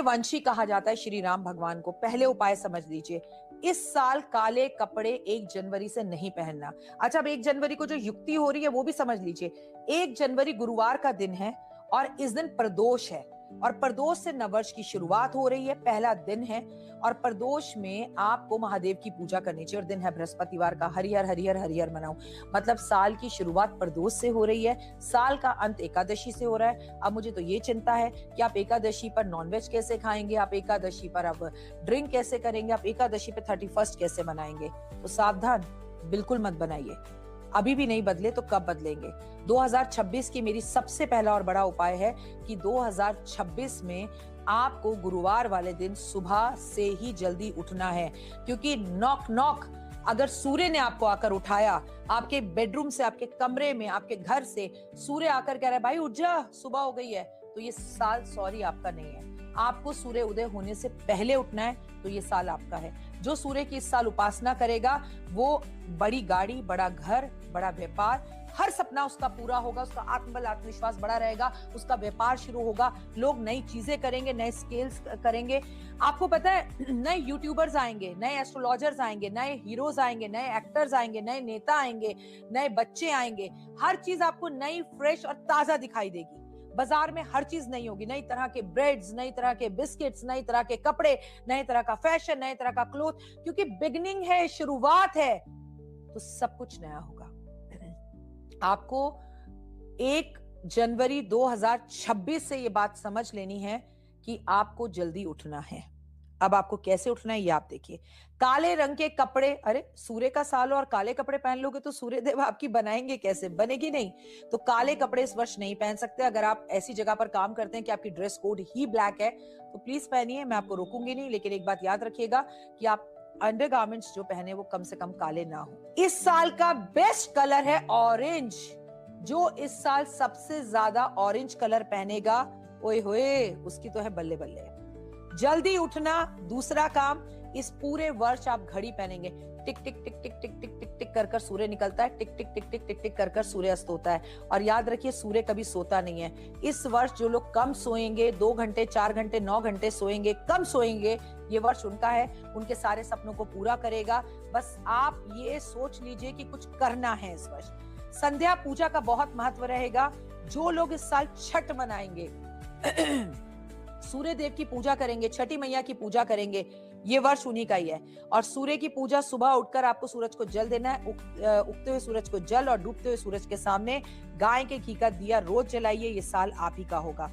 वंशी कहा जाता है श्री राम भगवान को। पहले उपाय समझ लीजिए, इस साल काले कपड़े 1 जनवरी से नहीं पहनना। अच्छा, अब 1 जनवरी को जो युक्ति हो रही है वो भी समझ लीजिए। 1 जनवरी गुरुवार का दिन है और इस दिन प्रदोष है और प्रदोष से नववर्ष की शुरुआत हो रही है, पहला दिन है और प्रदोष में आपको महादेव की पूजा करनी चाहिए और दिन है बृहस्पतिवार का। हरिहर हरिहर हरिहर मनाओ, मतलब साल की शुरुआत प्रदोष से हो रही है, साल का अंत एकादशी से हो रहा है। अब मुझे तो ये चिंता है कि आप एकादशी पर नॉनवेज कैसे खाएंगे, आप एकादशी पर अब ड्रिंक कैसे करेंगे, आप एकादशी पे 31 कैसे मनाएंगे। तो सावधान, बिल्कुल मत बनाइए। अभी भी नहीं बदले तो कब बदलेंगे। 2026 की मेरी सबसे पहला और बड़ा उपाय है कि 2026 में आपको गुरुवार वाले दिन सुबह से ही जल्दी उठना है, क्योंकि नॉक नॉक अगर सूर्य ने आपको आकर उठाया, आपके बेडरूम से, आपके कमरे में, आपके घर से सूर्य आकर कह रहा है भाई उठ जा, सुबह हो गई है, तो ये साल सॉरी आपका नहीं है। आपको सूर्य उदय होने से पहले उठना है, तो ये साल आपका है। जो सूर्य की इस साल उपासना करेगा वो बड़ी गाड़ी, बड़ा घर, बड़ा व्यापार, हर सपना उसका पूरा होगा, उसका आत्मबल आत्मविश्वास बड़ा रहेगा, उसका व्यापार शुरू होगा, लोग नई चीजें करेंगे, नए स्केल्स करेंगे। आपको पता है नए यूट्यूबर्स आएंगे, नए एस्ट्रोलॉजर्स आएंगे, नए हीरोज आएंगे, नए एक्टर्स आएंगे, नए नेता आएंगे, नए बच्चे आएंगे। हर चीज आपको नई, फ्रेश और ताजा दिखाई देगी। बाजार में हर चीज नई होगी, नई तरह के ब्रेड्स, नई तरह के बिस्किट्स, नई तरह के कपड़े, नए तरह का फैशन, नए तरह का क्लोथ, क्योंकि बिगनिंग है, शुरुआत है, तो सब कुछ नया होगा। आपको 1 जनवरी 2026 से ये बात समझ लेनी है कि आपको जल्दी उठना है। अब आपको कैसे उठना है ये आप देखिए। काले रंग के कपड़े, अरे सूर्य का साल और काले कपड़े पहन लोगे तो सूर्य देव आपकी बनाएंगे कैसे, बनेगी नहीं। तो काले कपड़े इस वर्ष नहीं पहन सकते। अगर आप ऐसी जगह पर काम करते हैं कि आपकी ड्रेस कोड ही ब्लैक है तो प्लीज पहनिए, मैं आपको रोकूंगी नहीं, लेकिन एक बात याद रखिएगा कि आप अंडरगारमेंट्स जो पहने वो कम से कम काले ना हो। इस साल का बेस्ट कलर है ऑरेंज। जो इस साल सबसे ज्यादा ऑरेंज कलर पहनेगा, ओए होए, उसकी तो है बल्ले बल्ले। जल्दी उठना, दूसरा काम, इस पूरे वर्ष आप घड़ी पहनेंगे। टिक टिक टिक टिक टिक टिक टिक टिक कर कर सूर्य निकलता है, टिक टिक टिक टिक टिक टिक कर कर सूर्य अस्त होता है। और याद रखिए सूर्य कभी सोता नहीं है। इस वर्ष जो लोग कम सोएंगे, 2 घंटे 4 घंटे 9 घंटे सोएंगे, कम सोएंगे, ये वर्ष उनका है, उनके सारे सपनों को पूरा करेगा। बस आप ये सोच लीजिए कि कुछ करना है इस वर्ष। संध्या पूजा का बहुत महत्व रहेगा। जो लोग इस साल छठ मनाएंगे, सूर्य देव की पूजा करेंगे, छठी मैया की पूजा करेंगे, ये वर्ष उन्हीं का ही है। और सूर्य की पूजा सुबह उठकर आपको सूरज को जल देना है। उगते हुए सूरज को जल और डूबते हुए सूरज के सामने गाय के घी का दिया रोज जलाइए, ये साल आप ही का होगा।